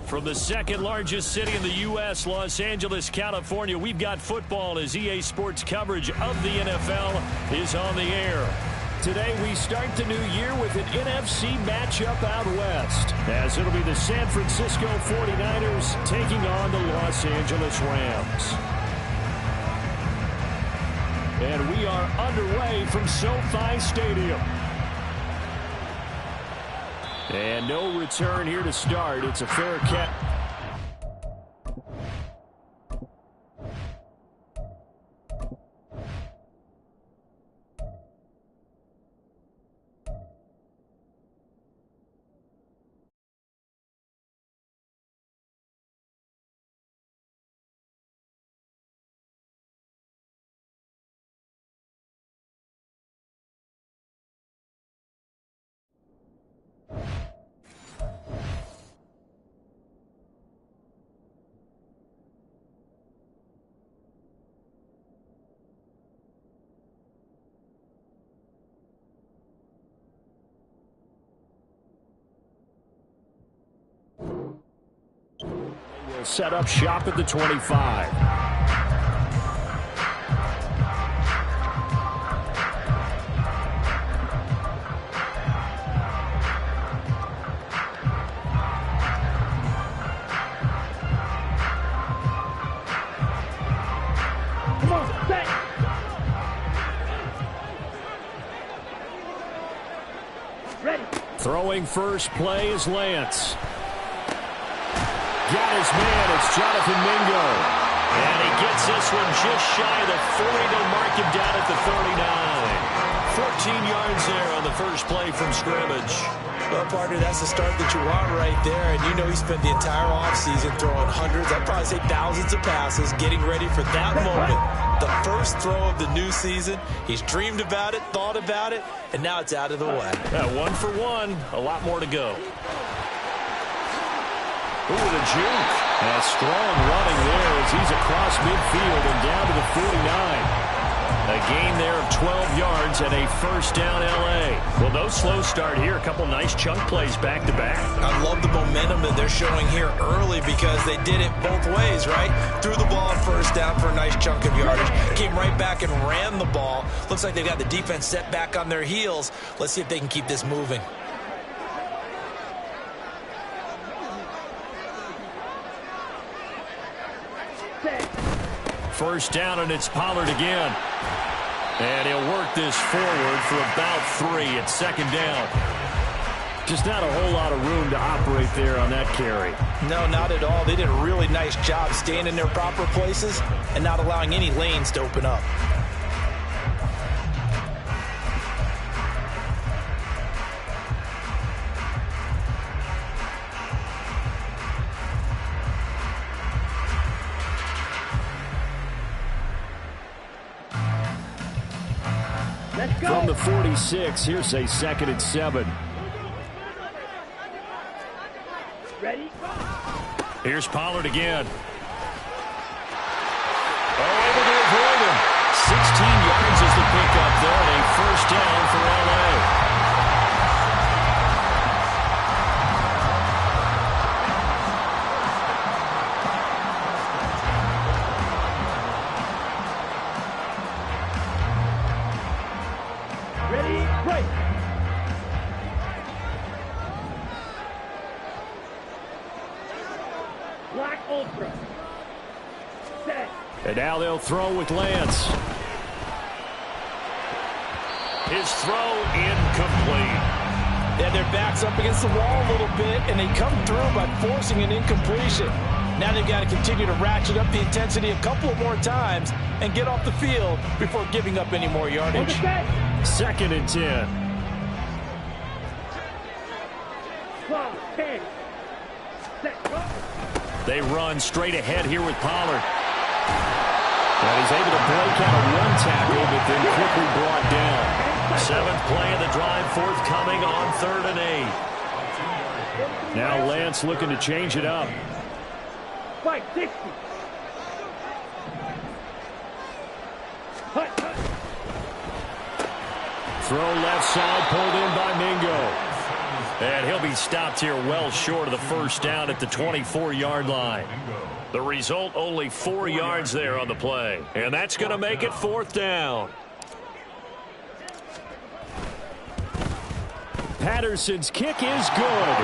From the second largest city in the U.S., Los Angeles, California, we've got football as EA Sports coverage of the NFL is on the air. Today we start the new year with an NFC matchup out west, as it'll be the San Francisco 49ers taking on the Los Angeles Rams. And we are underway from SoFi Stadium. And no return here to start. It's a fair catch. We'll set up shop at the 25. Throwing first play is Lance. Got his man. It's Jonathan Mingo. And he gets this one just shy of the 40. They'll mark him down at the 39. 14 yards there on the first play from scrimmage. Well, partner, that's the start that you want right there. And you know he spent the entire offseason throwing hundreds, I'd probably say thousands of passes, getting ready for that moment. The first throw of the new season. He's dreamed about it, thought about it, and now it's out of the way. Yeah, 1 for 1. A lot more to go. Ooh, the juke. And a strong running there as he's across midfield and down to the 49. A gain there of 12 yards and a first down L.A. Well, no slow start here. A couple nice chunk plays back-to-back. I love the momentum that they're showing here early because they did it both ways, right? Threw the ball on first down for a nice chunk of yardage. Came right back and ran the ball. Looks like they've got the defense set back on their heels. Let's see if they can keep this moving. First down, and it's Pollard again. And he'll work this forward for about 3 at second down. Just not a whole lot of room to operate there on that carry. No, not at all. They did a really nice job staying in their proper places and not allowing any lanes to open up. From the 46, here's a 2nd and 7. Ready? Here's Pollard again. Oh, able to avoid him. 16 yards is the pickup there, and a first down for L.A. And now they'll throw with Lance. His throw incomplete. Yeah, their back's up against the wall a little bit, and they come through by forcing an incompletion. Now they've got to continue to ratchet up the intensity a couple more times and get off the field before giving up any more yardage. 2nd and 10. 12, 10. Set, go. They run straight ahead here with Pollard. And he's able to break out of one tackle, but then quickly brought down. 7th play of the drive, forthcoming on 3rd and 8. Now Lance looking to change it up. 560. Hut. Throw left side, pulled in by Mingo. And he'll be stopped here well short of the first down at the 24-yard line. The result, only 4 yards there on the play. And that's going to make it 4th down. Patterson's kick is good.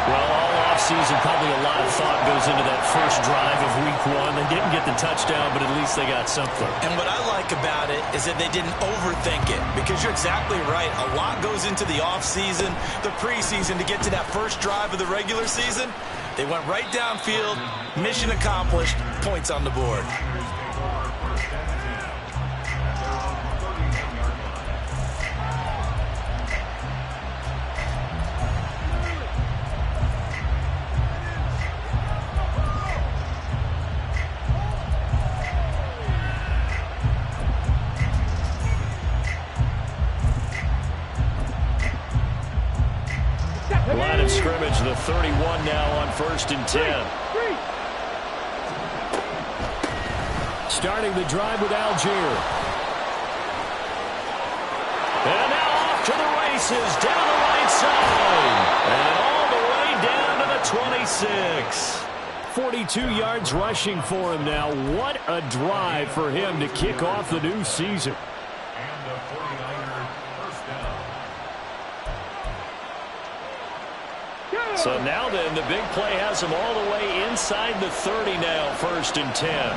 Well, all offseason, probably a lot of thought goes into that first drive of week 1. They didn't get the touchdown, but at least they got something. And what I like about it is that they didn't overthink it, because you're exactly right. A lot goes into the offseason, the preseason, to get to that first drive of the regular season. They went right downfield, mission accomplished, points on the board. Line of scrimmage, the 31 now on 1st and 10. Starting the drive with Algier. And now off to the races, down the right side. And all the way down to the 26. 42 yards rushing for him now. What a drive for him to kick off the new season. So now then, the big play has him all the way inside the 30 now, 1st and 10.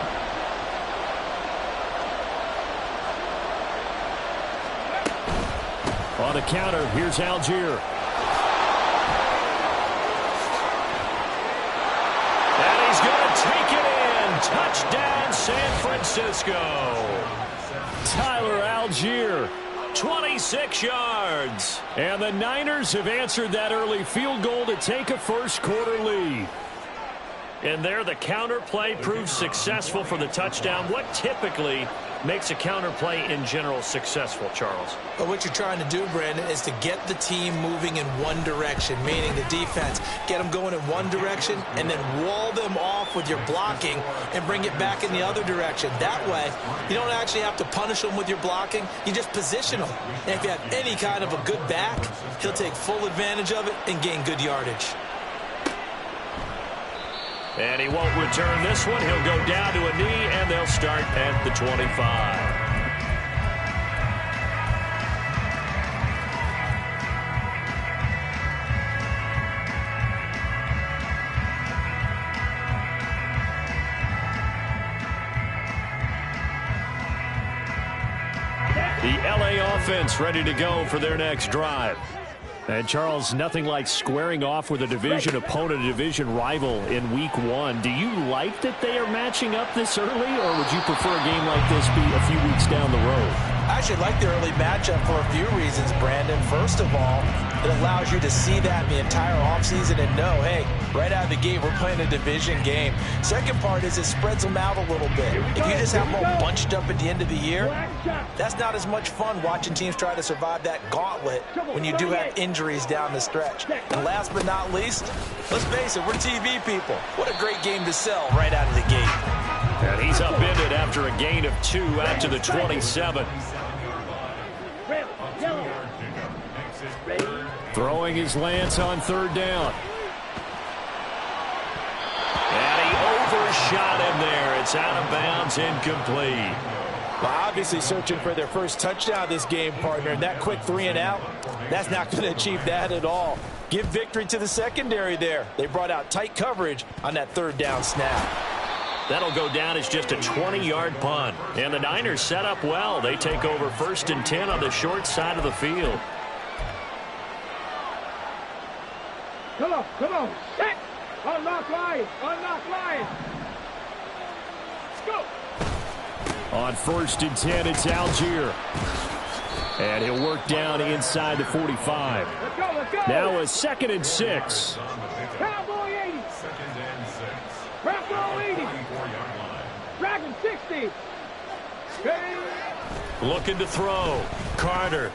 On the counter, here's Algier. And he's going to take it in. Touchdown, San Francisco. Tyler Algier. 26 yards. And the Niners have answered that early field goal to take a first-quarter lead. And there, the counter play proves successful for the touchdown. What typically makes a counter play in general successful, Charles? But what you're trying to do, Brandon, is to get the team moving in one direction, meaning the defense. Get them going in one direction and then wall them off with your blocking and bring it back in the other direction. That way, you don't actually have to punish them with your blocking. You just position them. And if you have any kind of a good back, he'll take full advantage of it and gain good yardage. And he won't return this one. He'll go down to a knee, and they'll start at the 25. The LA offense ready to go for their next drive. And, Charles, nothing like squaring off with a division opponent, a division rival in week 1. Do you like that they are matching up this early, or would you prefer a game like this be a few weeks down the road? I actually like the early matchup for a few reasons, Brandon. First of all, it allows you to see that the entire offseason and know, hey, right out of the gate, we're playing a division game. Second part is it spreads them out a little bit. If you just have them all bunched up at the end of the year, that's not as much fun watching teams try to survive that gauntlet when you do have injuries down the stretch. And last but not least, let's face it, we're TV people. What a great game to sell right out of the gate. And he's upended after a gain of 2 out to the 27. Throwing his Lance on 3rd down. And he overshot him there. It's out of bounds, incomplete. Well, obviously searching for their first touchdown this game, partner. And that quick 3 and out, that's not going to achieve that at all. Give victory to the secondary there. They brought out tight coverage on that 3rd down snap. That'll go down as just a 20-yard punt. And the Niners set up well. They take over 1st and 10 on the short side of the field. Come on, set! Unlock line! Let's go! On 1st and 10, it's Algier. And he'll work down inside the 45. Let's go! Now a 2nd and 6. Cowboy 80! Bravo 80! Dragon 60! Hey. Looking to throw. Carter.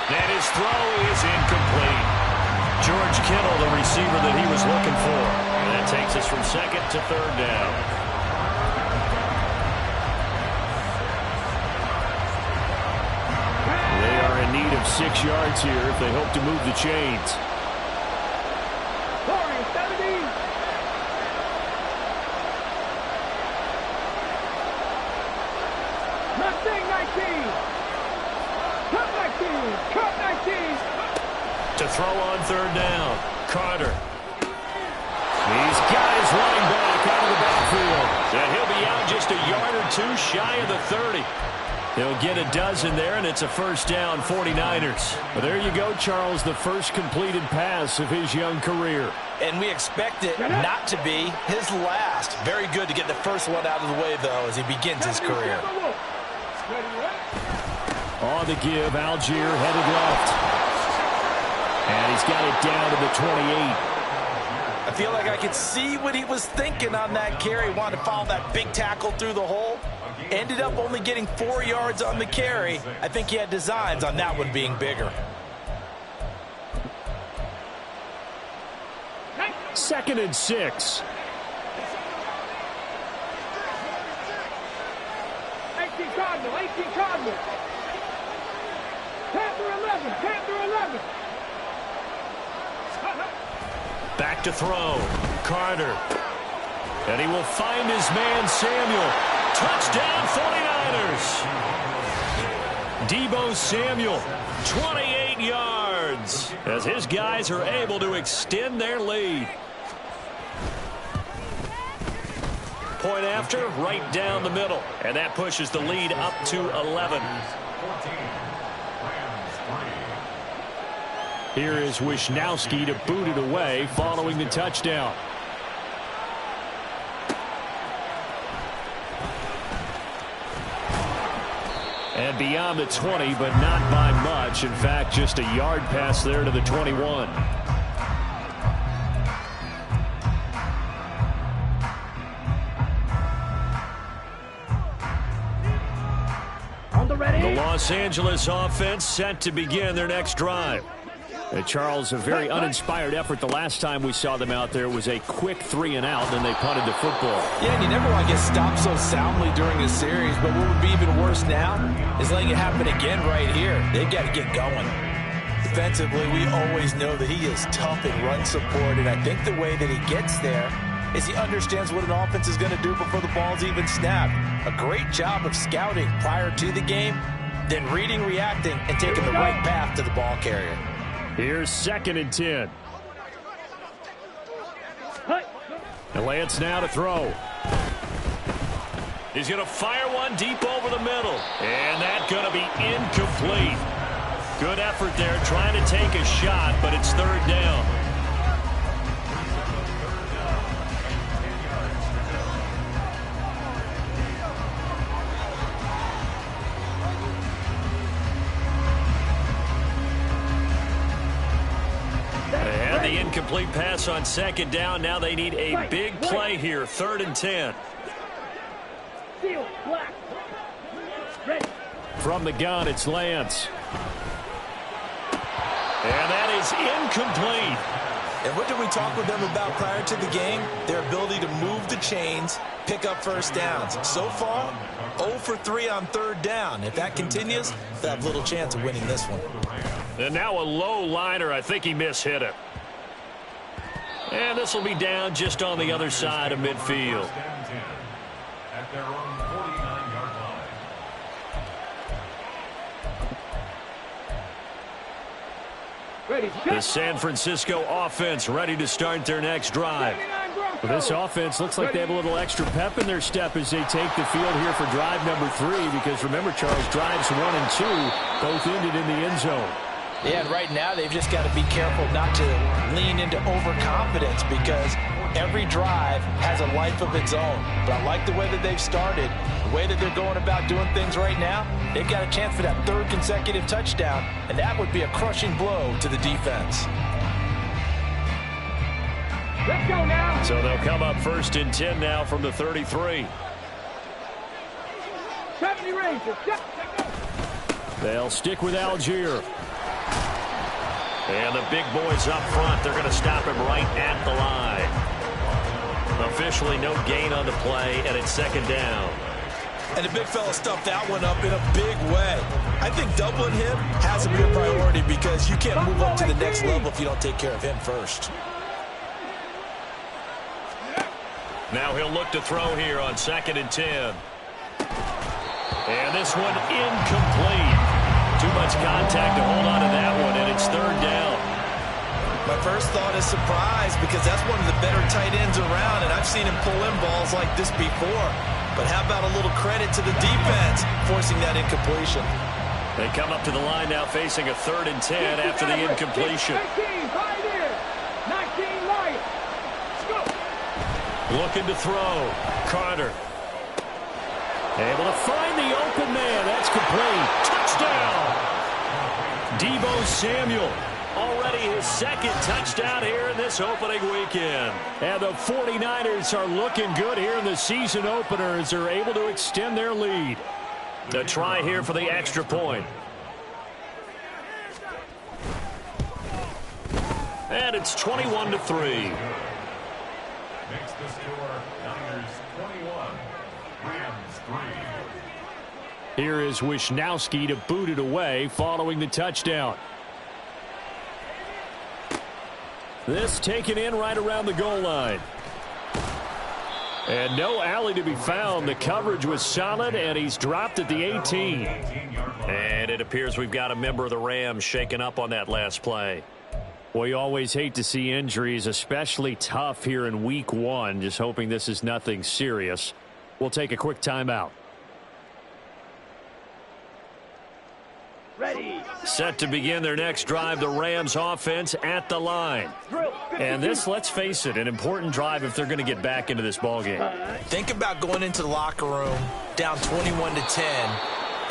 And his throw is incomplete. George Kittle, the receiver that he was looking for. And that takes us from 2nd to 3rd down. They are in need of 6 yards here if they hope to move the chains. 70. Mustang 19. Cut 19. Cut 19. To throw on third down. Carter. He's got his running back out of the backfield. And he'll be out just a yard or two shy of the 30. He'll get a dozen there, and it's a first down, 49ers. Well, there you go, Charles, the first completed pass of his young career. And we expect it not to be his last. Very good to get the first one out of the way, though, as he begins his career. On the give, Algier headed left. And he's got it down to the 28. I feel like I could see what he was thinking on that carry. Wanted to follow that big tackle through the hole. Ended up only getting 4 yards on the carry. I think he had designs on that one being bigger. 2nd and 6. 18 Cardinal. 18 Cardinal. Panther 11. Panther 11. Back to throw. Carter. And he will find his man, Samuel. Touchdown, 49ers. Deebo Samuel, 28 yards, as his guys are able to extend their lead. Point after, right down the middle. And that pushes the lead up to 11. Here is Wisnowski to boot it away following the touchdown. And beyond the 20, but not by much. In fact, just a yard pass there to the 21. The Los Angeles offense set to begin their next drive. Charles, a very uninspired effort the last time we saw them out there was a quick 3-and-out, then they punted the football. Yeah, and you never want to get stopped so soundly during a series, but what would be even worse now is letting it happen again right here. They've got to get going. Defensively, we always know that he is tough in run support, and I think the way that he gets there is he understands what an offense is going to do before the ball's even snapped. A great job of scouting prior to the game, then reading, reacting, and taking the right path to the ball carrier. Here's 2nd and 10. And Lance now to throw. He's going to fire one deep over the middle. And that's going to be incomplete. Good effort there trying to take a shot, but it's 3rd down. Incomplete pass on 2nd down. Now they need a big play here. 3rd and 10. From the gun, it's Lance. And that is incomplete. And what did we talk with them about prior to the game? Their ability to move the chains, pick up first downs. So far, 0 for 3 on 3rd down. If that continues, they'll have little chance of winning this one. And now a low liner. I think he mishit it. And this will be down just on the other side of midfield. At their own 49-yard line. The San Francisco offense ready to start their next drive. Well, this offense looks like they have a little extra pep in their step as they take the field here for drive number 3. Because remember, Charles, drives 1 and 2 both ended in the end zone. Yeah, and right now they've just got to be careful not to lean into overconfidence because every drive has a life of its own. But I like the way that they've started, the way that they're going about doing things right now. They've got a chance for that 3rd consecutive touchdown, and that would be a crushing blow to the defense. Let's go now. So they'll come up 1st and 10 now from the 33. 70 Rangers. They'll stick with Algier. And the big boys up front, they're going to stop him right at the line. Officially no gain on the play, and it's 2nd down. And the big fella stuffed that one up in a big way. I think doubling him has to be a priority because you can't move up to the next level if you don't take care of him first. Now he'll look to throw here on 2nd and 10. And this one incomplete. Too much contact to hold on to that one, and it's 3rd down. My first thought is surprise because that's one of the better tight ends around, and I've seen him pull in balls like this before. But how about a little credit to the defense forcing that incompletion? They come up to the line now facing a 3rd and 10 after the incompletion. 19 Lions. Go. Looking to throw. Carter. Able to find the open man. That's complete. Touchdown. Deebo Samuel. Already his 2nd touchdown here in this opening weekend. And the 49ers are looking good here in the season opener as they're able to extend their lead. To try here for the extra point. And it's 21-3. Makes the score Niners 21, Rams 3. Here is Wisnowski to boot it away following the touchdown. This taken in right around the goal line. And no alley to be found. The coverage was solid, and he's dropped at the 18. And it appears we've got a member of the Rams shaken up on that last play. We always hate to see injuries, especially tough here in week 1. Just hoping this is nothing serious. We'll take a quick timeout. Ready. Set to begin their next drive, the Rams offense at the line. And this, let's face it, an important drive if they're going to get back into this ballgame. Think about going into the locker room down 21-10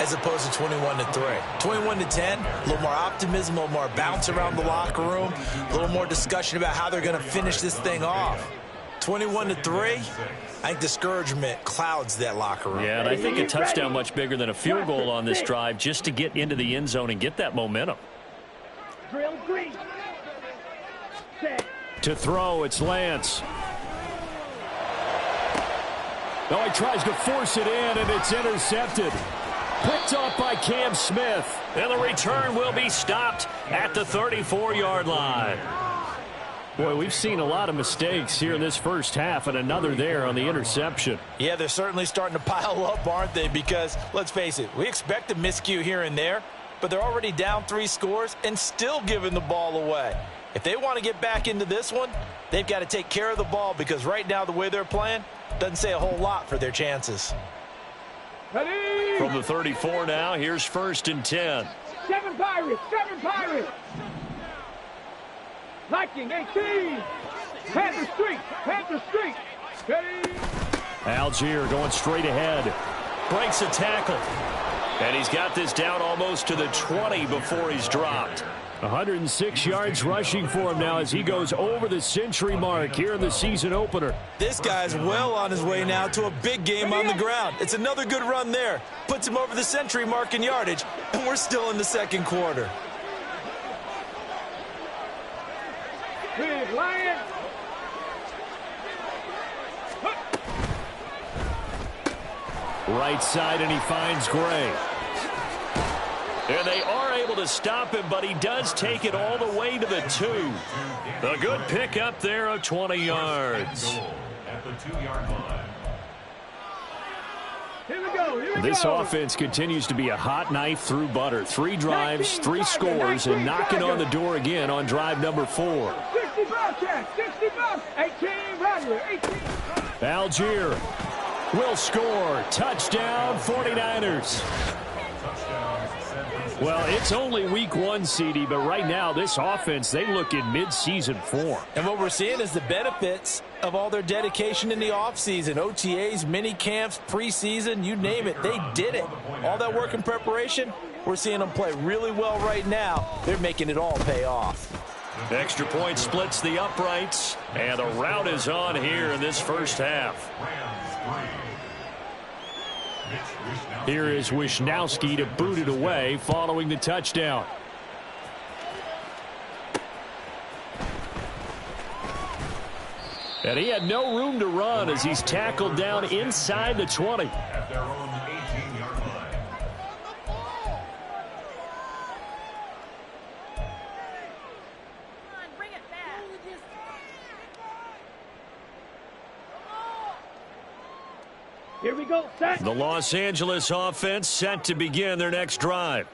as opposed to 21-3. 21-10, a little more optimism, a little more bounce around the locker room, a little more discussion about how they're going to finish this thing off. 21-3, I think discouragement clouds that locker room. Yeah, and I think a touchdown much bigger than a field goal on this drive just to get into the end zone and get that momentum. Drill green. Set. To throw, it's Lance. Oh, he tries to force it in, and it's intercepted. Picked off by Cam Smith. And the return will be stopped at the 34-yard line. Boy, we've seen a lot of mistakes here in this first half, and another there on the interception. Yeah, they're certainly starting to pile up, aren't they? Because, let's face it, we expect a miscue here and there, but they're already down 3 scores and still giving the ball away. If they want to get back into this one, they've got to take care of the ball because right now the way they're playing doesn't say a whole lot for their chances. Ready. From the 34 now, here's 1st and 10. 7 Pirates. 7 Pirates. Liking 18. Panther Street. Panther Street. Ready. Algier going straight ahead. Breaks a tackle. And he's got this down almost to the 20 before he's dropped. 106 yards rushing for him now as he goes over the century mark here in the season opener. This guy's well on his way now to a big game on the ground. It's another good run there. Puts him over the century mark in yardage, and we're still in the 2nd quarter. Big Lion. Right side, and he finds Gray. And they are able to stop him, but he does take it all the way to the 2. A good pickup there of 20 yards. At the 2-yard line. Here we go. Here we This go. offense continues to be a hot knife through butter. 3 drives, 3 scores, and knocking on the door again on drive number 4. 60 Bobcats. 60 Bobcats. 18 Rattler. 18. Algier will score. Touchdown, 49ers. Well, it's only week 1, CD, but right now this offense, they look in mid-season form. And what we're seeing is the benefits of all their dedication in the offseason. OTAs, mini camps, preseason, you name it, they did it. All that work in preparation, we're seeing them play really well right now. They're making it all pay off. Extra point splits the uprights, and the route is on here in this first half. Here is Wisnowski to boot it away following the touchdown. And he had no room to run as he's tackled down inside the 20. At their own Here we go. Set. The Los Angeles offense set to begin their next drive.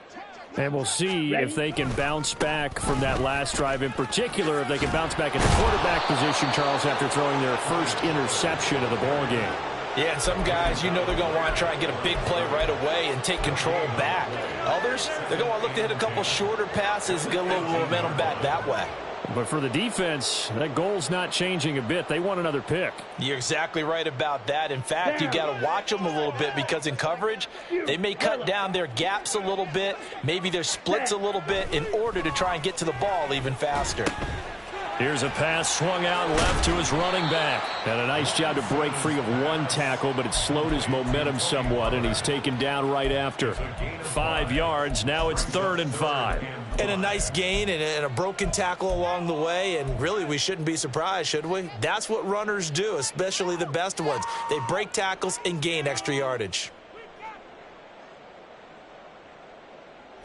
And we'll see if they can bounce back from that last drive, in particular, if they can bounce back at the quarterback position, Charles, after throwing their first interception of the ball game. Yeah, and some guys, you know they're going to want to try and get a big play right away and take control back. Others, they're going to want to look to hit a couple shorter passes and get a little momentum back that way. But for the defense, that goal's not changing a bit. They want another pick. You're exactly right about that. In fact, you got to watch them a little bit because in coverage, they may cut down their gaps a little bit, maybe their splits a little bit in order to try and get to the ball even faster. Here's a pass swung out left to his running back. And a nice job to break free of one tackle, but it slowed his momentum somewhat, and he's taken down right after. 5 yards. Now it's 3rd and 5. And a nice gain and a broken tackle along the way, and really we shouldn't be surprised, should we? That's what runners do, especially the best ones. They break tackles and gain extra yardage.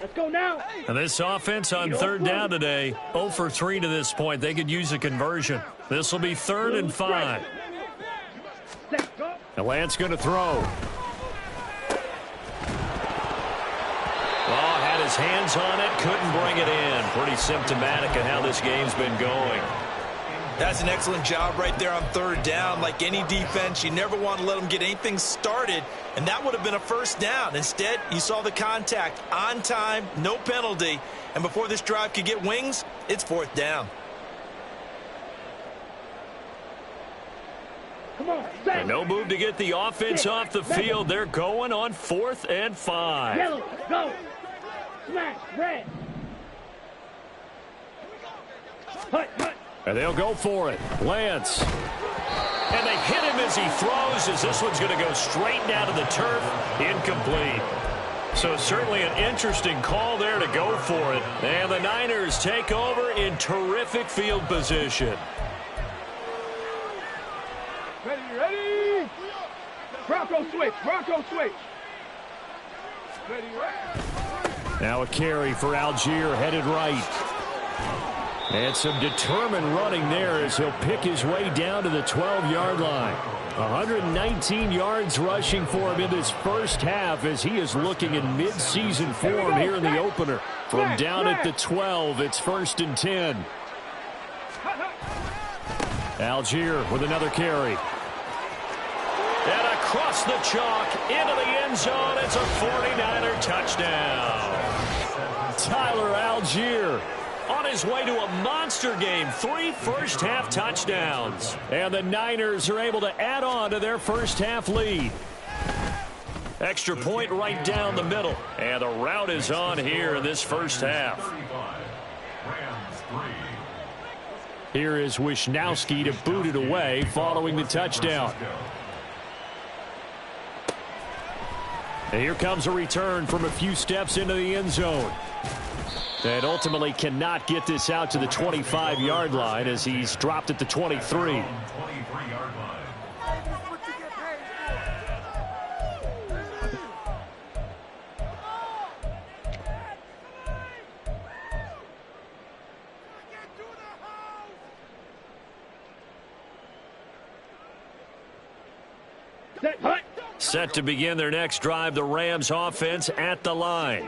Let's go now. And this offense on 3rd down today, 0 for 3 to this point. They could use a conversion. This will be 3rd and 5. And Lance going to throw. Oh, had his hands on it, couldn't bring it in. Pretty symptomatic of how this game's been going. That's an excellent job right there on 3rd down. Like any defense, you never want to let them get anything started, and that would have been a 1st down. Instead, you saw the contact on time, no penalty, and before this drive could get wings, it's 4th down. Come on, and no move to get the offense off the field. They're going on 4th and 5. Yellow, go. Smash, red. Hut, hut. And they'll go for it. Lance. And they hit him as he throws, as this one's going to go straight down to the turf. Incomplete. So certainly an interesting call there to go for it. And the Niners take over in terrific field position. Ready, ready. Bronco switch, Bronco switch. Ready, ready. Now a carry for Algier, headed right. And some determined running there as he'll pick his way down to the 12-yard line. 119 yards rushing for him in this first half as he is looking in mid-season form here in the opener. From down at the 12, it's 1st and 10. Algier with another carry. And across the chalk into the end zone. It's a 49er touchdown. Tyler Algier on his way to a monster game. 3 first-half touchdowns. And the Niners are able to add on to their first-half lead. Extra point right down the middle. And the route is on here in this first half. Here is Wisnowski to boot it away following the touchdown. And here comes a return from a few steps into the end zone. And ultimately cannot get this out to the 25-yard line as he's dropped at the 23. Set to begin their next drive, the Rams offense at the line.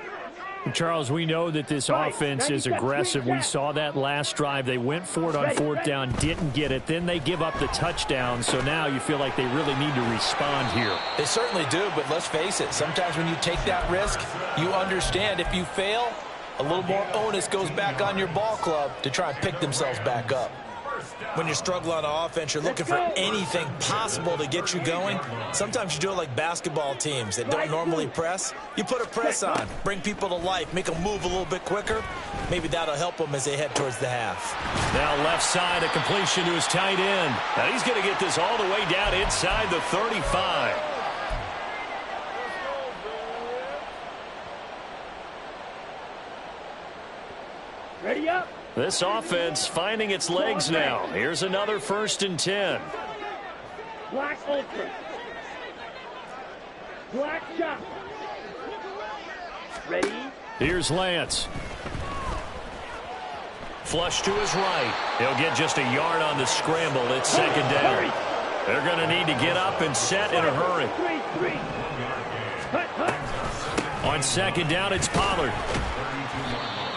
Charles, we know that this offense is aggressive. We saw that last drive. They went for it on 4th down, didn't get it. Then they give up the touchdown. So now you feel like they really need to respond here. They certainly do, but let's face it. Sometimes when you take that risk, you understand if you fail, a little more onus goes back on your ball club to try and pick themselves back up. When you're struggling on offense, you're looking for anything possible to get you going. Sometimes you do it like basketball teams that don't normally press. You put a press on, bring people to life, make them move a little bit quicker. Maybe that'll help them as they head towards the half. Now left side, a completion to his tight end. Now he's going to get this all the way down inside the 35. Ready up. This offense finding its legs now. Here's another 1st and 10. Black ultra. Black shot. Ready? Here's Lance. Flush to his right. He'll get just a yard on the scramble. It's 2nd down. They're going to need to get up and set in a hurry. On second down, it's Pollard.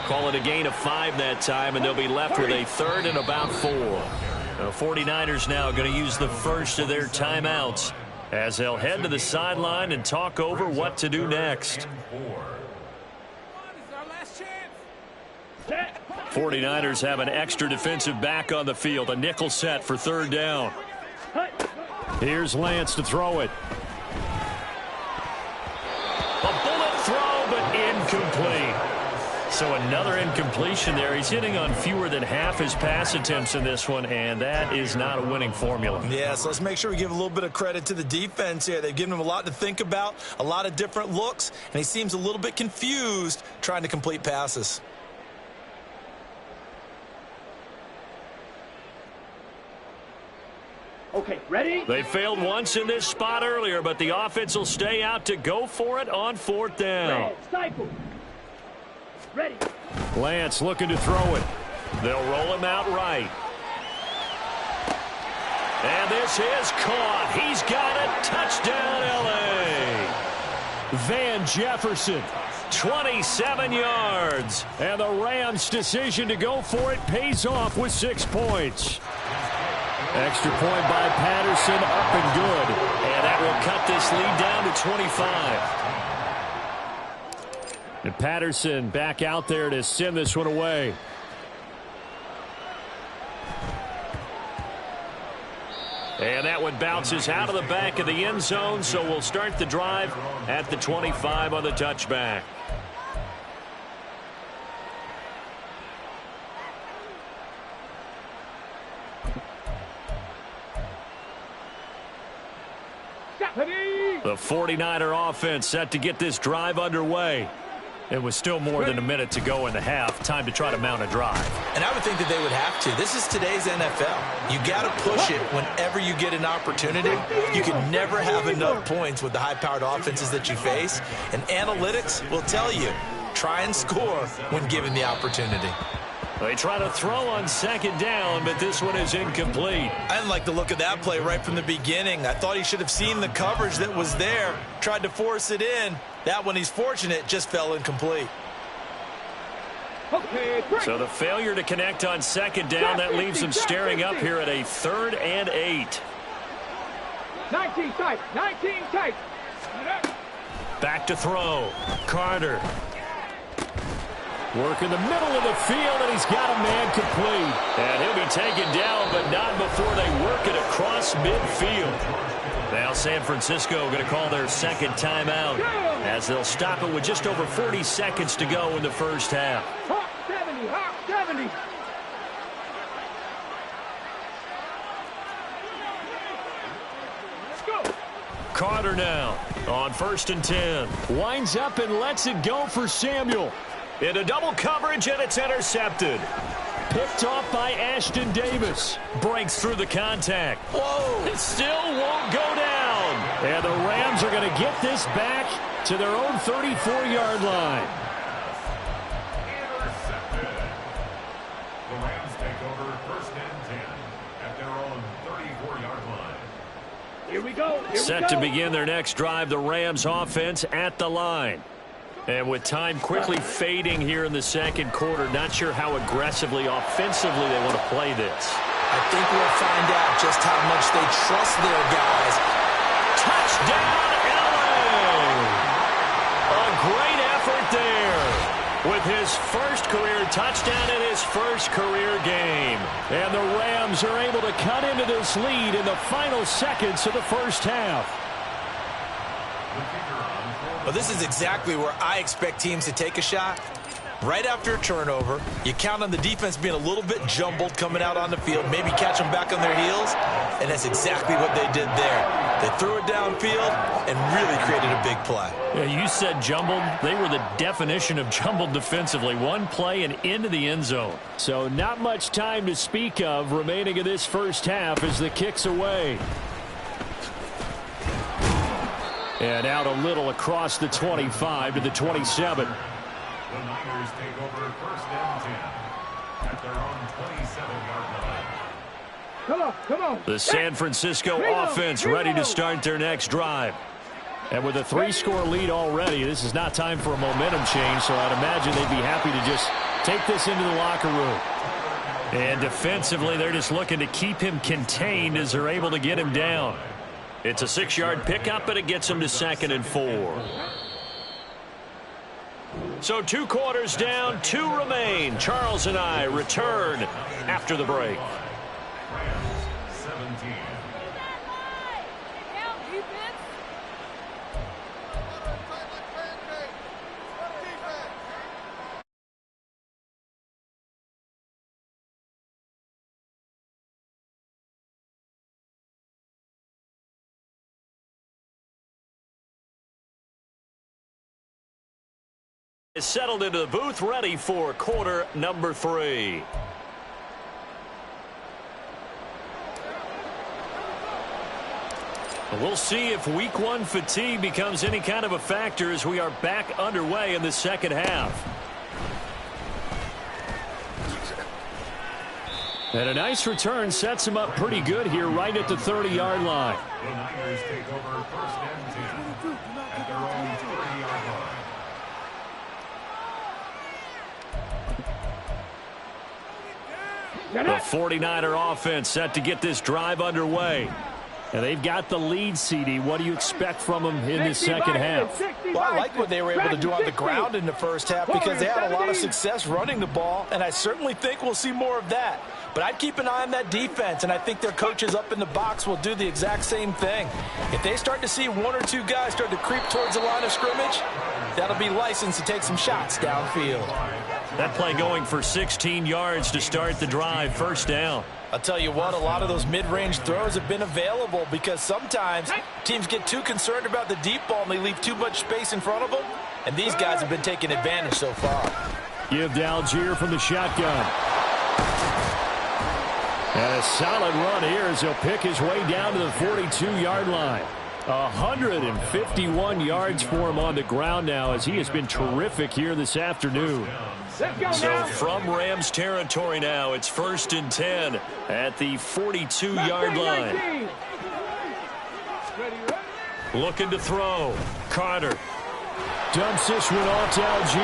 Call it a gain of 5 that time, and they'll be left with a third and about 4. The 49ers now going to use the first of their timeouts as they'll head to the sideline and talk over what to do next. 49ers have an extra defensive back on the field. A nickel set for third down. Here's Lance to throw it. A bullet throw, but incomplete. So another incompletion there. He's hitting on fewer than half his pass attempts in this one, and that is not a winning formula. Yeah, so let's make sure we give a little bit of credit to the defense here. They've given him a lot to think about, a lot of different looks, and he seems a little bit confused trying to complete passes. Okay, ready? They failed once in this spot earlier, but the offense will stay out to go for it on fourth down. Cycle. Ready. Lance looking to throw it. They'll roll him out right. And this is caught. He's got it. Touchdown, L.A. Van Jefferson, 27 yards. And the Rams' decision to go for it pays off with 6 points. Extra point by Patterson, up and good. And that will cut this lead down to 25. And Patterson back out there to send this one away. And that one bounces out of the back of the end zone, so we'll start the drive at the 25 on the touchback. The 49er offense set to get this drive underway. It was still more than a minute to go in the half. Time to try to mount a drive. And I would think that they would have to. This is today's NFL. You got to push it whenever you get an opportunity. You can never have enough points with the high-powered offenses that you face. And analytics will tell you, try and score when given the opportunity. They try to throw on second down, but this one is incomplete. I didn't like the look of that play right from the beginning. I thought he should have seen the coverage that was there, tried to force it in. That one, he's fortunate, just fell incomplete. So the failure to connect on second down, that leaves them staring up here at a 3rd and 8. 19 tight, 19 tight. Back to throw. Carter. Work in the middle of the field, and he's got a man complete. And he'll be taken down, but not before they work it across midfield. Now San Francisco going to call their second timeout as they'll stop it with just over 40 seconds to go in the first half. Hawk 70, Hawk 70. Let's go. Carter now on 1st and 10. Winds up and lets it go for Samuel. Into double coverage, and it's intercepted. Picked off by Ashton Davis. Breaks through the contact. Whoa! It still won't go down. And the Rams are going to get this back to their own 34-yard line. Intercepted. The Rams take over 1st and 10 at their own 34-yard line. Here we go. Set to begin their next drive, the Rams offense at the line. And with time quickly fading here in the second quarter, not sure how aggressively, offensively they want to play this. I think we'll find out just how much they trust their guys. Touchdown, LA! A great effort there with his first career touchdown in his first career game. And the Rams are able to cut into this lead in the final seconds of the first half. Well, this is exactly where I expect teams to take a shot. Right after a turnover, you count on the defense being a little bit jumbled coming out on the field, maybe catch them back on their heels, and that's exactly what they did there. They threw it downfield and really created a big play. Yeah, you said jumbled. They were the definition of jumbled defensively. One play and into the end zone. So not much time to speak of remaining in this first half as the kick's away. And out a little across the 25 to the 27. The Niners take over 1st and 10 at their own 27-yard line. Come on. The San Francisco offense ready to start their next drive. And with a 3-score lead already, this is not time for a momentum change, so I'd imagine they'd be happy to just take this into the locker room. And defensively, they're just looking to keep him contained as they're able to get him down. It's a 6-yard pickup, and it gets him to 2nd and 4. So 2 quarters down, 2 remain. Charles and I return after the break. 17. Is settled into the booth, ready for quarter number 3. We'll see if week 1 fatigue becomes any kind of a factor as we are back underway in the second half. And a nice return sets him up pretty good here right at the 30-yard line. The Niners take over 1st and 10 at their own 30-yard line. The 49er offense set to get this drive underway. And they've got the lead, CD. What do you expect from them in this second half? Well, I like what they were able to do on the ground in the first half because they had a lot of success running the ball, and I certainly think we'll see more of that. But I'd keep an eye on that defense, and I think their coaches up in the box will do the exact same thing. If they start to see 1 or 2 guys start to creep towards the line of scrimmage, that'll be licensed to take some shots downfield. That play going for 16 yards to start the drive, 1st down. I'll tell you what, a lot of those mid-range throws have been available because sometimes teams get too concerned about the deep ball and they leave too much space in front of them, and these guys have been taking advantage so far. Give to Algier from the shotgun. And a solid run here as he'll pick his way down to the 42-yard line. 151 yards for him on the ground now as he has been terrific here this afternoon. So from Rams territory now, it's 1st and 10 at the 42-yard line. Looking to throw. Carter dumps this one off to Algier.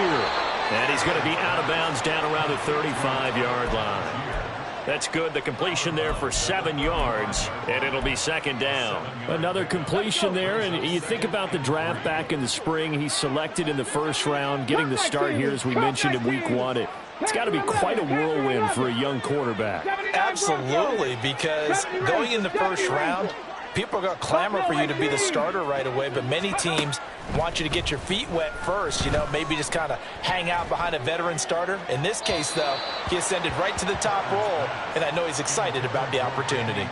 And he's going to be out of bounds down around the 35-yard line. That's good. The completion there for 7 yards, and it'll be 2nd down. Another completion there, and you think about the draft back in the spring. He's selected in the 1st round, getting the start here, as we mentioned, in week 1. It's got to be quite a whirlwind for a young quarterback. Absolutely, because going in the 1st round, people are going to clamor for you to be the starter right away, but many teams want you to get your feet wet first, maybe just kind of hang out behind a veteran starter. In this case, though, he ascended right to the top roll, and I know he's excited about the opportunity.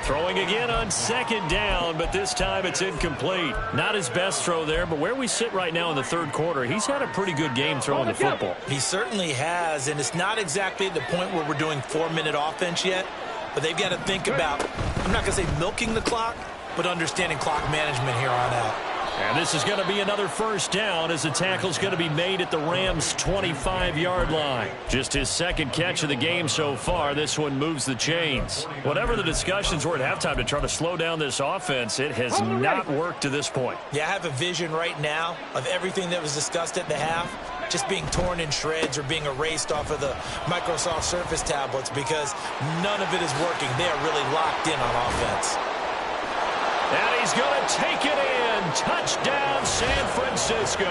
Throwing again on 2nd down, but this time it's incomplete. Not his best throw there, but where we sit right now in the 3rd quarter, he's had a pretty good game throwing the football. He certainly has, and it's not exactly the point where we're doing 4-minute offense yet, but they've got to think about, I'm not going to say milking the clock, but understanding clock management here on out. And this is going to be another 1st down as the tackle's going to be made at the Rams' 25-yard line. Just his 2nd catch of the game so far. This one moves the chains. Whatever the discussions were at halftime to try to slow down this offense, it has not worked to this point. Yeah, I have a vision right now of everything that was discussed at the half just being torn in shreds or being erased off of the Microsoft Surface tablets because none of it is working. They are really locked in on offense. And he's going to take it in. Touchdown, San Francisco.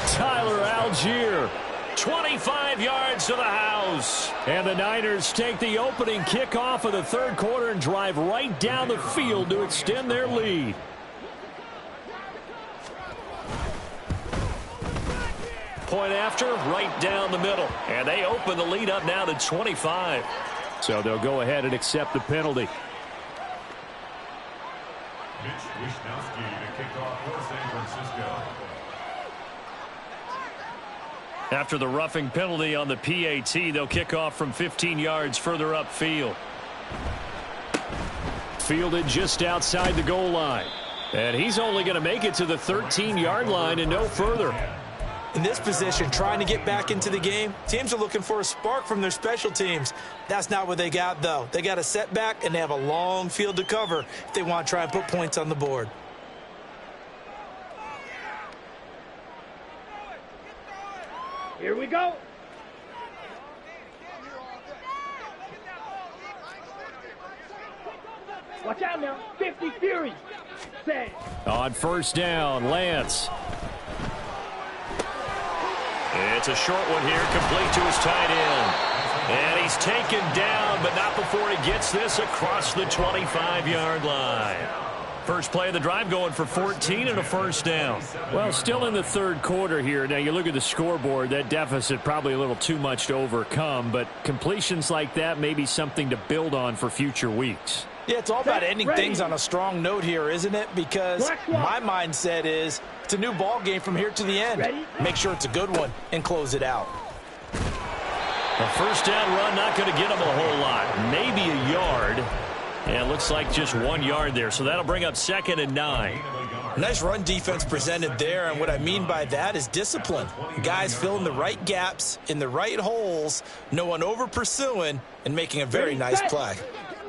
Tyler Algier, 25 yards to the house. And the Niners take the opening kickoff of the 3rd quarter and drive right down the field to extend their lead. Point after, right down the middle. And they open the lead up now to 25. So they'll go ahead and accept the penalty. Mjpls to kick off for San Francisco. After the roughing penalty on the PAT, they'll kick off from 15 yards further upfield. Fielded just outside the goal line. And he's only going to make it to the 13-yard line and no further. In this position, trying to get back into the game, teams are looking for a spark from their special teams. That's not what they got, though. They got a setback, and they have a long field to cover if they want to try and put points on the board. Here we go. Watch out now. 50 Fury. Set. On first down, Lance. It's a short one here, complete to his tight end. And he's taken down, but not before he gets this across the 25-yard line. First play of the drive going for 14 and a first down. Well, still in the third quarter here. Now, you look at the scoreboard, that deficit probably a little too much to overcome, but completions like that may be something to build on for future weeks. Yeah, it's all about ending things on a strong note here, isn't it? Because my mindset is it's a new ball game from here to the end. Make sure it's a good one and close it out. A first down run not going to get him a whole lot. Maybe a yard. And it looks like just 1 yard there. So that'll bring up 2nd and 9. Nice run defense presented there. And what I mean by that is discipline. Guys filling the right gaps in the right holes. No one over pursuing and making a very nice play.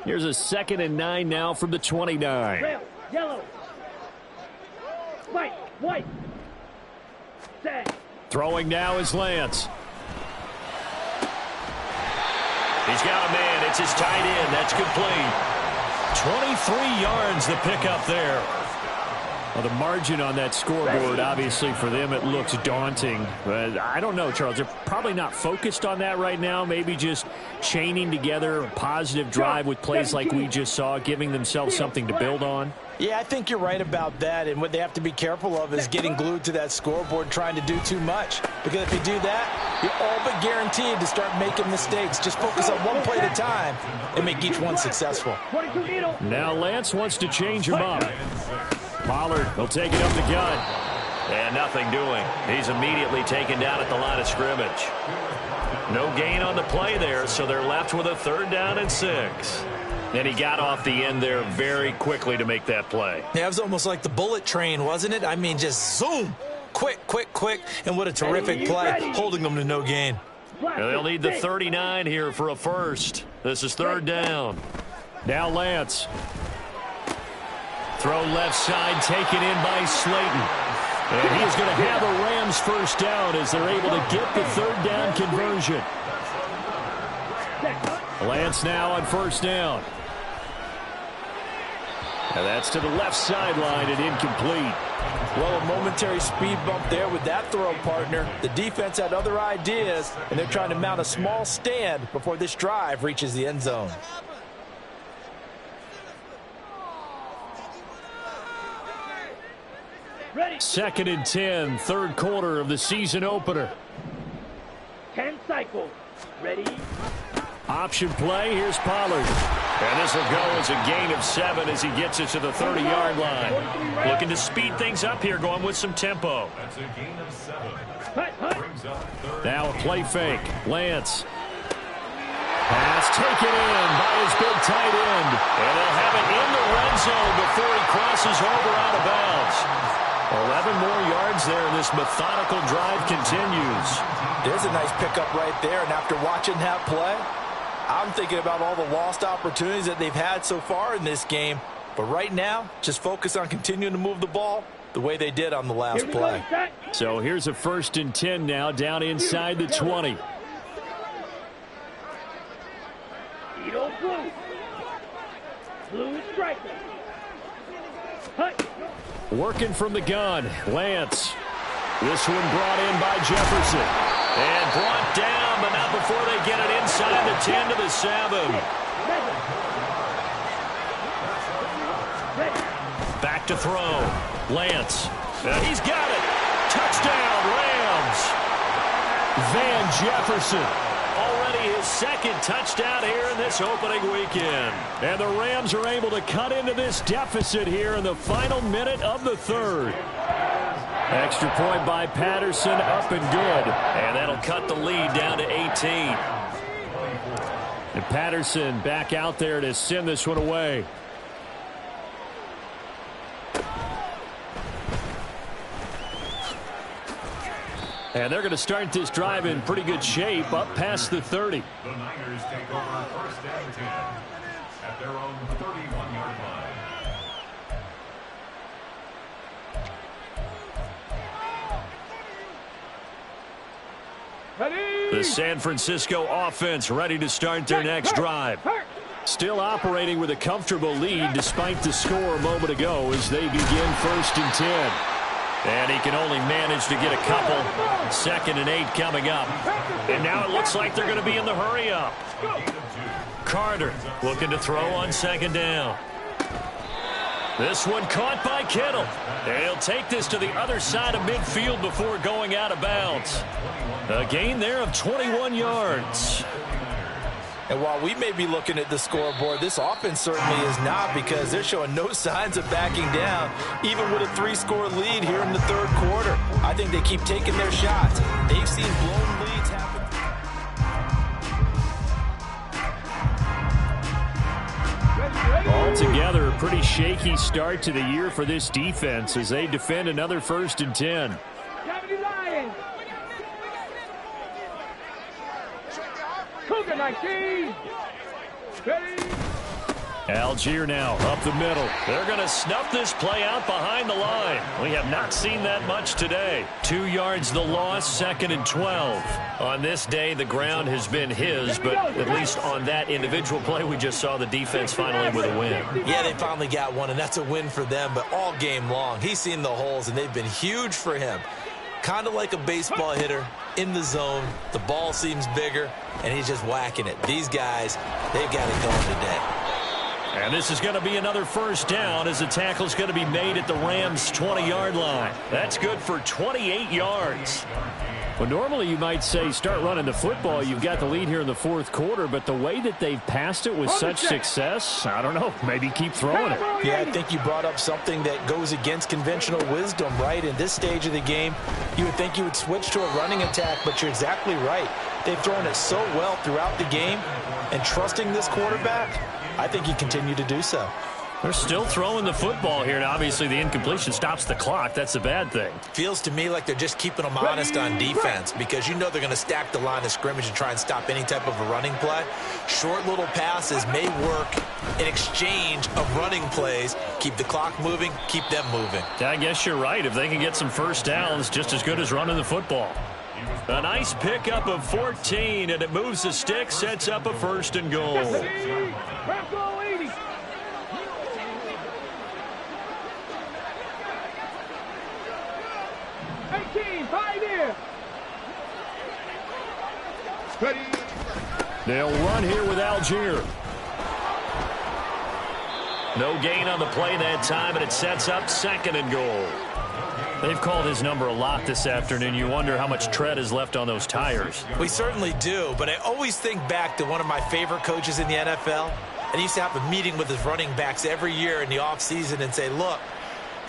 Here's a 2nd and 9 now from the 29. Red, yellow. White. Set. Throwing now is Lance. He's got a man. It's his tight end. That's complete. 23 yards the pickup there. Well, the margin on that scoreboard, obviously, for them, it looks daunting. But I don't know, Charles. They're probably not focused on that right now. Maybe just chaining together a positive drive with plays like we just saw, giving themselves something to build on. Yeah, I think you're right about that. And what they have to be careful of is getting glued to that scoreboard trying to do too much. Because if you do that, you're all but guaranteed to start making mistakes. Just focus on one play at a time and make each one successful. Now Lance wants to change him up. Pollard will take it up the gut. And nothing doing. He's immediately taken down at the line of scrimmage. No gain on the play there, so they're left with a 3rd down and 6. And he got off the end there very quickly to make that play. Yeah, it was almost like the bullet train, wasn't it? I mean, just zoom. Quick. And what a terrific play, holding them to no gain. And they'll need the 39 here for a first. This is 3rd down. Now Lance. Throw left side, taken in by Slayton. And he is going to have a Rams first down as they're able to get the 3rd down conversion. Lance now on first down. And that's to the left sideline and incomplete. Well, a momentary speed bump there with that throw, partner. The defense had other ideas, and they're trying to mount a small stand before this drive reaches the end zone. Ready. 2nd and 10, 3rd quarter of the season opener. 10 cycles. Ready. Option play, here's Pollard. And this will go as a gain of 7 as he gets it to the 30-yard line. Looking to speed things up here, going with some tempo. That's a gain of 7. Now a play fake. Lance. Pass taken in by his big tight end. And they'll have it in the red zone before he crosses over out of bounds. 11 more yards there, and this methodical drive continues. There's a nice pickup right there, and after watching that play, I'm thinking about all the lost opportunities that they've had so far in this game. But right now, just focus on continuing to move the ball the way they did on the last play. So here's a 1st and 10 now, down inside the 20. Blue striker. Working from the gun, Lance. This one brought in by Jefferson. And brought down, but not before they get it inside the 10 to the 7. Back to throw. Lance. He's got it. Touchdown, Rams. Van Jefferson. Already his 2nd touchdown here in this opening weekend. And the Rams are able to cut into this deficit here in the final minute of the 3rd. Extra point by Patterson, up and good. And that'll cut the lead down to 18. And Patterson back out there to send this one away. And they're going to start this drive in pretty good shape up past the 30. The Niners take over first and 10 at their own 31-yard line. The San Francisco offense ready to start their next drive. Still operating with a comfortable lead despite the score a moment ago as they begin first and 10. And he can only manage to get a couple. 2nd and 8 coming up. And now it looks like they're going to be in the hurry up. Carter looking to throw on 2nd down. This one caught by Kittle. He'll take this to the other side of midfield before going out of bounds. A gain there of 21 yards. And while we may be looking at the scoreboard, this offense certainly is not, because they're showing no signs of backing down, even with a 3-score lead here in the 3rd quarter. I think they keep taking their shots. They've seen blown leads happen. Altogether, a pretty shaky start to the year for this defense as they defend another 1st and 10. Cougar 19. Algier now up the middle. They're going to snuff this play out behind the line. We have not seen that much today. 2 yards the loss, 2nd and 12. On this day, the ground has been his, but at least on that individual play, we just saw the defense finally with a win. Yeah, they finally got one, and that's a win for them, but all game long, he's seen the holes, and they've been huge for him. Kind of like a baseball hitter in the zone. The ball seems bigger, and he's just whacking it. These guys, they've got it going today. And this is going to be another 1st down as the tackle is going to be made at the Rams' 20-yard line. That's good for 28 yards. Well, normally you might say start running the football. You've got the lead here in the 4th quarter, but the way that they've passed it with such success, I don't know, maybe keep throwing it. Yeah, I think you brought up something that goes against conventional wisdom, right? In this stage of the game, you would think you would switch to a running attack, but you're exactly right. They've thrown it so well throughout the game, and trusting this quarterback, I think you continue to do so. They're still throwing the football here, and obviously the incompletion stops the clock. That's a bad thing. Feels to me like they're just keeping them honest on defense, because you know they're going to stack the line of scrimmage and try and stop any type of a running play. Short little passes may work in exchange of running plays. Keep the clock moving, keep them moving. I guess you're right. If they can get some 1st downs, just as good as running the football. A nice pickup of 14, and it moves the stick, sets up a 1st and goal. 5 in. They'll run here with Algier. No gain on the play that time, and it sets up 2nd and goal. They've called his number a lot this afternoon. You wonder how much tread is left on those tires. We certainly do, but I always think back to one of my favorite coaches in the NFL. And he used to have a meeting with his running backs every year in the offseason and say, look,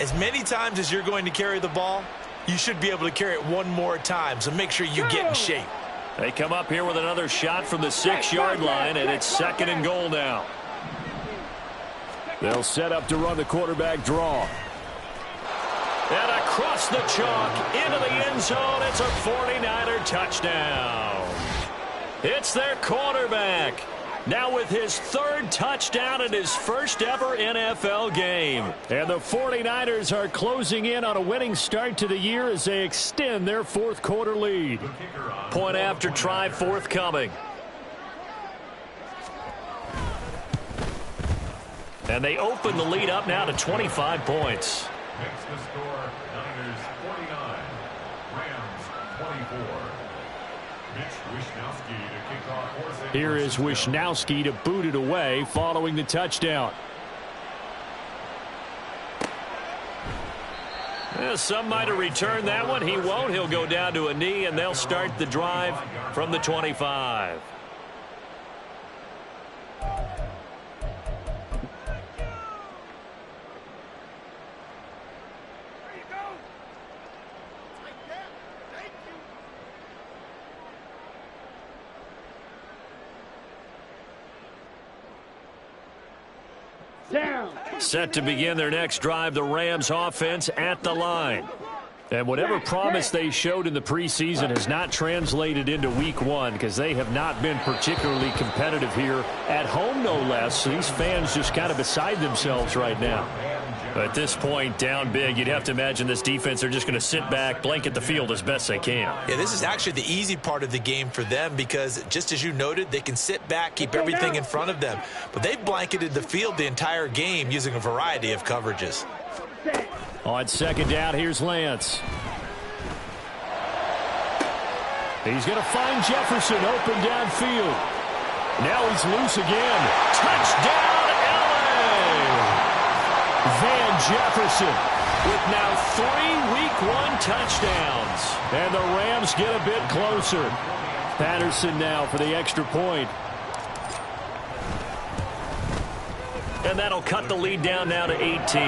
as many times as you're going to carry the ball, you should be able to carry it one more time, so make sure you get in shape. They come up here with another shot from the 6-yard line, and it's 2nd and goal now. They'll set up to run the quarterback draw. And across the chalk, into the end zone, it's a 49er touchdown. It's their quarterback. Now with his 3rd touchdown in his 1st ever NFL game. And the 49ers are closing in on a winning start to the year as they extend their 4th quarter lead. Point after try forthcoming. And they open the lead up now to 25 points. Makes the score Niners 49, Rams 24. Here is Wishnowski to boot it away following the touchdown. Some might have returned that one. He won't. He'll go down to a knee, and they'll start the drive from the 25. Down. Set to begin their next drive, the Rams offense at the line. And whatever promise they showed in the preseason has not translated into week one because they have not been particularly competitive here at home, no less. So these fans just kind of beside themselves right now. At this point, down big, you'd have to imagine this defense are just going to sit back, blanket the field as best they can. Yeah, this is actually the easy part of the game for them because, just as you noted, they can sit back, keep everything in front of them. But they've blanketed the field the entire game using a variety of coverages. On second down, here's Lance. He's going to find Jefferson open downfield. Now he's loose again. Touchdown, LA! Van Jefferson with now 3 Week 1 touchdowns. And the Rams get a bit closer. Patterson now for the extra point. And that'll cut the lead down now to 18.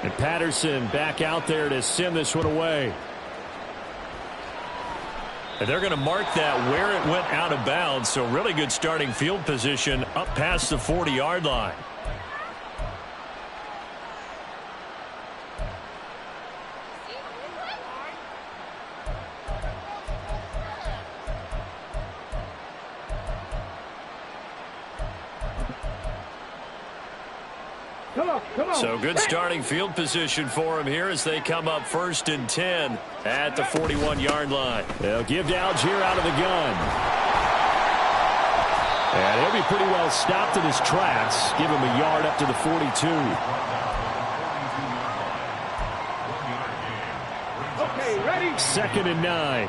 And Patterson back out there to send this one away. And they're going to mark that where it went out of bounds. So really good starting field position up past the 40-yard line. So good starting field position for him here as they come up 1st and 10 at the 41-yard line. They'll give to Algier out of the gun. And he'll be pretty well stopped in his tracks. Give him a yard up to the 42. Okay, ready? 2nd and 9.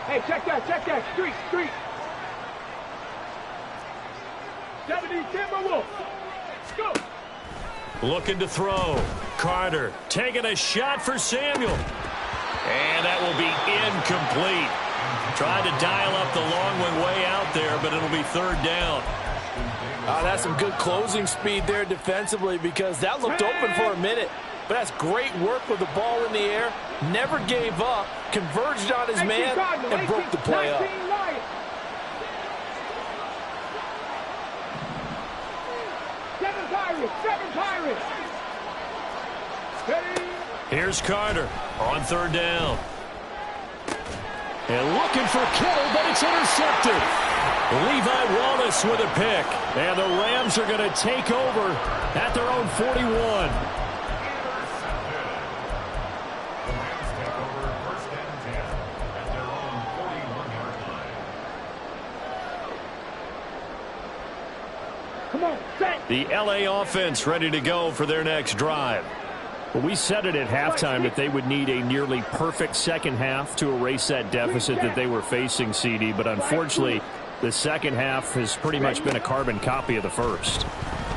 Hey, check that. Street. 70 Timberwolves. Go. Looking to throw. Carter taking a shot for Samuel. And that will be incomplete. Trying to dial up the long one way out there, but it'll be 3rd down. That's some good closing speed there defensively because that looked open for a minute. But that's great work with the ball in the air. Never gave up. Converged on his man and broke the play up. Seven Pirates. Here's Carter on 3rd down. And looking for Kittle, but it's intercepted. Levi Wallace with a pick. And the Rams are going to take over at their own 41. The Rams take over 1st and 10 at their own 41-yard line. Come on, set. The LA offense ready to go for their next drive. Well, we said it at halftime that they would need a nearly perfect second half to erase that deficit that they were facing, CD. But unfortunately, the second half has pretty much been a carbon copy of the first.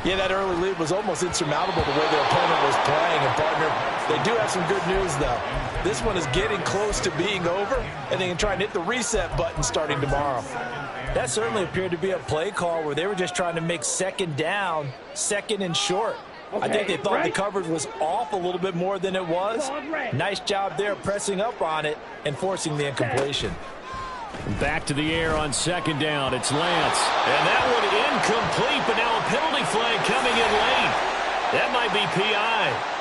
Yeah, that early lead was almost insurmountable the way their opponent was playing. And, partner, they do have some good news, though. This one is getting close to being over, and they can try and hit the reset button starting tomorrow. That certainly appeared to be a play call where they were just trying to make 2nd down, 2nd and short. I think they thought the coverage was off a little bit more than it was. Nice job there pressing up on it and forcing the incompletion. Back to the air on 2nd down. It's Lance. And that one incomplete, but now a penalty flag coming in late. That might be PI.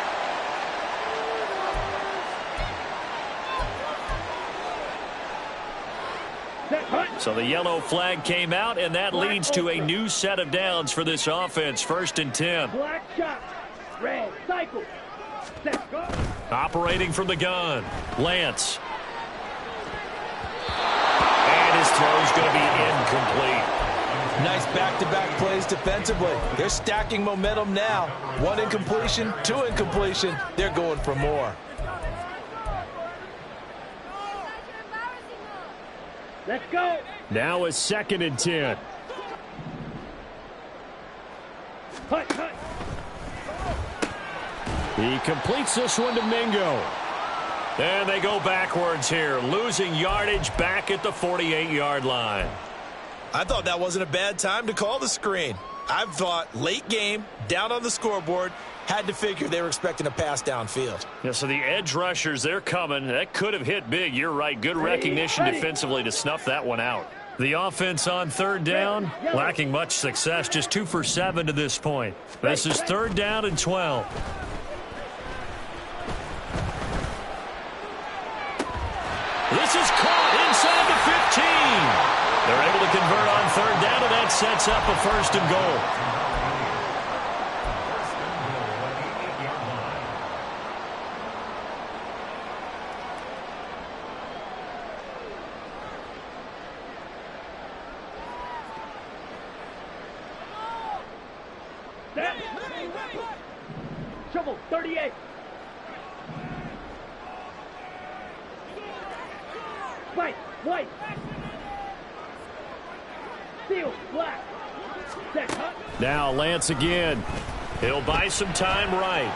So the yellow flag came out, and that leads to a new set of downs for this offense. 1st and 10. Black shot. Red cycle. Set. Go. Operating from the gun. Lance. And his throw's going to be incomplete. Nice back-to-back plays defensively. They're stacking momentum now. 1 incompletion, 2 incompletion. They're going for more. Let's go. Now it's 2nd and 10. Cut. He completes this one to Mingo. And they go backwards here, losing yardage back at the 48-yard line. I thought that wasn't a bad time to call the screen. I thought late game, down on the scoreboard, had to figure they were expecting a pass downfield. Yeah, so the edge rushers, they're coming. That could have hit big. You're right. Good recognition defensively to snuff that one out. The offense on third down, lacking much success, just 2 for 7 to this point. This is third down and 12. This is caught inside the 15. They're able to convert on third down, and that sets up a first and goal. Trouble, 38. White. Steel, black. Set, huh? Now Lance again. He'll buy some time right.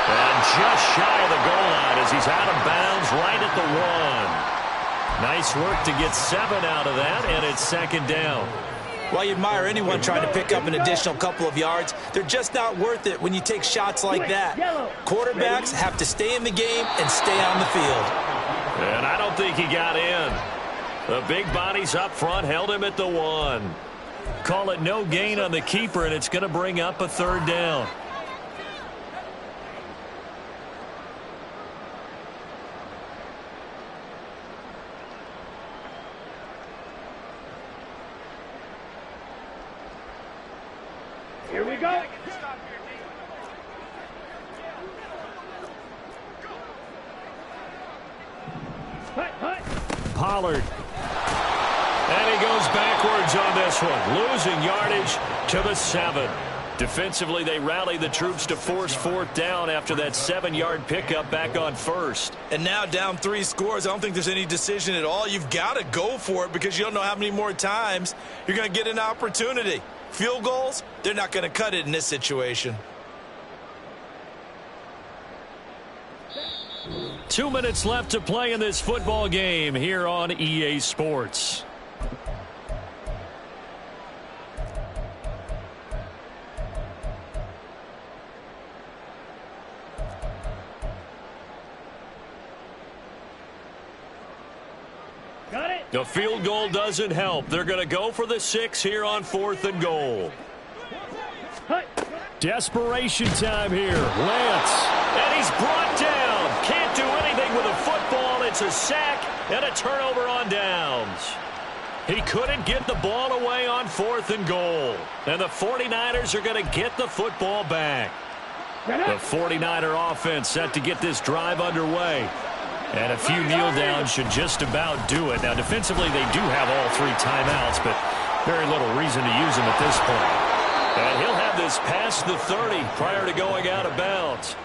And just shy of the goal line as he's out of bounds right at the 1. Nice work to get 7 out of that, and it's second down. Well, you admire anyone trying to pick up an additional couple of yards. They're just not worth it when you take shots like that. Quarterbacks have to stay in the game and stay on the field. And I don't think he got in. The big bodies up front held him at the 1. Call it no gain on the keeper, and it's going to bring up a third down. Here we go. Pollard. And he goes backwards on this one, losing yardage to the 7. Defensively, they rally the troops to force fourth down after that 7-yard pickup back on first. And now down 3 scores. I don't think there's any decision at all. You've got to go for it because you don't know how many more times you're going to get an opportunity. Field goals, they're not going to cut it in this situation. 2 minutes left to play in this football game here on EA Sports. Got it. The field goal doesn't help. They're going to go for the 6 here on 4th and goal. Desperation time here. Lance. And he's brought down. Can't do anything with a football. It's a sack and a turnover on downs. He couldn't get the ball away on 4th and goal. And the 49ers are going to get the football back. The 49er offense set to get this drive underway. And a few kneel downs should just about do it. Now, defensively, they do have all 3 timeouts, but very little reason to use them at this point. And he'll have this past the 30 prior to going out of bounds.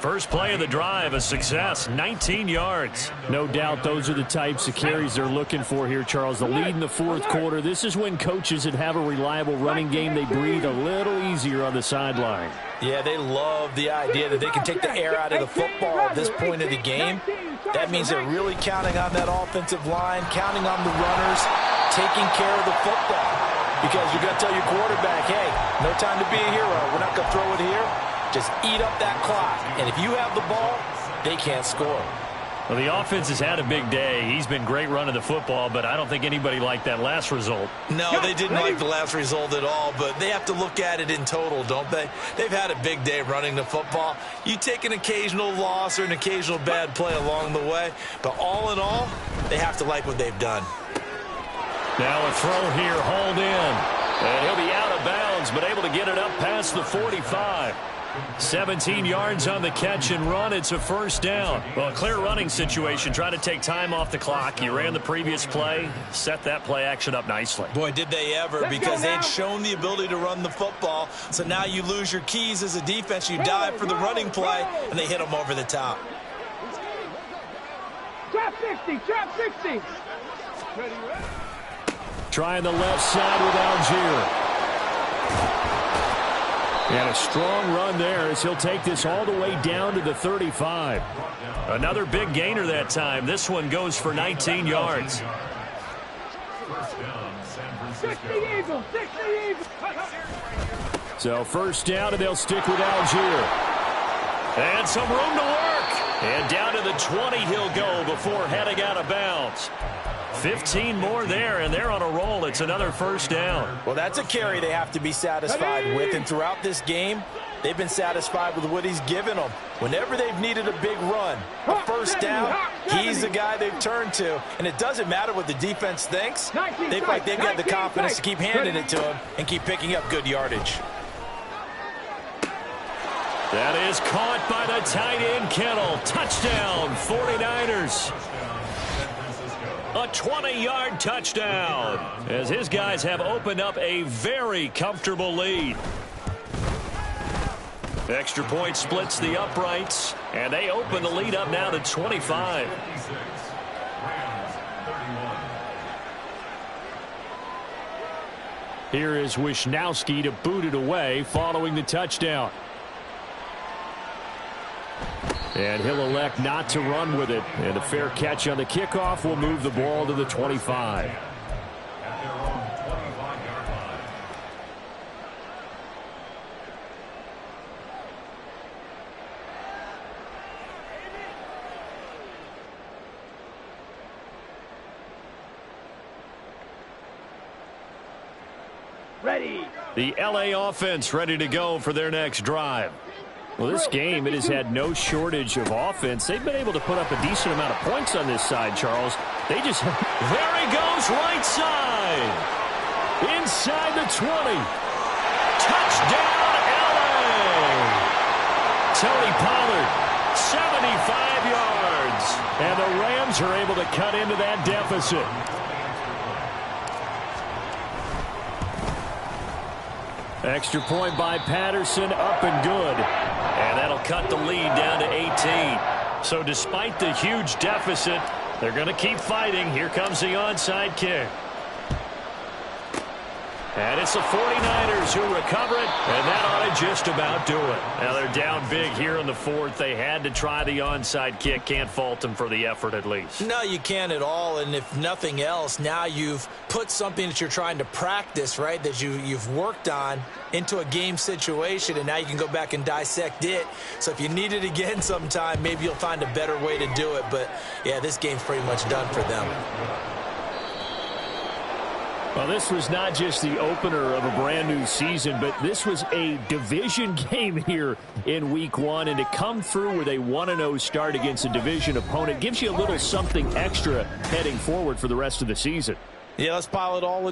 First play of the drive, a success, 19 yards. No doubt those are the types of carries they're looking for here, Charles. The lead in the 4th quarter. This is when coaches that have a reliable running game, they breathe a little easier on the sideline. Yeah, they love the idea that they can take the air out of the football at this point of the game. That means they're really counting on that offensive line, counting on the runners, taking care of the football. Because you're going to tell your quarterback, hey, no time to be a hero. We're not going to throw it here. Just eat up that clock. And if you have the ball, they can't score. Well, the offense has had a big day. He's been great running the football, but I don't think anybody liked that last result. No, they didn't like the last result at all, but they have to look at it in total, don't they? They've had a big day running the football. You take an occasional loss or an occasional bad play along the way, but all in all, they have to like what they've done. Now a throw here, hauled in. And he'll be out of bounds, but able to get it up past the 45. 17 yards on the catch and run. It's a first down. Well, a clear running situation. Trying to take time off the clock. You ran the previous play. Set that play action up nicely. Boy, did they ever, because they had shown the ability to run the football. So now you lose your keys as a defense. You dive for the running play, and they hit them over the top. Trap 60, trap 60. Trying the left side with Algier. And a strong run there as he'll take this all the way down to the 35. Another big gainer that time. This one goes for 19 yards. 60 Eagles, 60 Eagles. So first down, and they'll stick with Algier. And some room to work. And down to the 20 he'll go before heading out of bounds. 15 more there, and they're on a roll. It's another first down. Well, that's a carry they have to be satisfied with, and throughout this game, they've been satisfied with what he's given them. Whenever they've needed a big run, a first down, he's the guy they've turned to. And it doesn't matter what the defense thinks. They feel like they've got the confidence to keep handing it to him and keep picking up good yardage. That is caught by the tight end, Kittle. Touchdown, 49ers. A 20-yard touchdown as his guys have opened up a very comfortable lead. Extra point splits the uprights, and they open the lead up now to 25. Here is Wisnowski to boot it away following the touchdown. And he'll elect not to run with it. And a fair catch on the kickoff will move the ball to the 25. Ready. The LA offense ready to go for their next drive. Well, this game, it has had no shortage of offense. They've been able to put up a decent amount of points on this side, Charles. They just... There he goes, right side. Inside the 20. Touchdown, LA. Tony Pollard, 75 yards. And the Rams are able to cut into that deficit. Extra point by Patterson, up and good. And that'll cut the lead down to 18. So despite the huge deficit, they're going to keep fighting. Here comes the onside kick. And it's the 49ers who recover it, and that ought to just about do it. Now they're down big here in the fourth. They had to try the onside kick. Can't fault them for the effort at least. No, you can't at all, and if nothing else, now you've put something that you're trying to practice, right, that you've worked on into a game situation, and now you can go back and dissect it. So if you need it again sometime, maybe you'll find a better way to do it. But, yeah, this game's pretty much done for them. Well, this was not just the opener of a brand new season, but this was a division game here in week one. And to come through with a 1-0 start against a division opponent gives you a little something extra heading forward for the rest of the season. Yeah, let's pile it all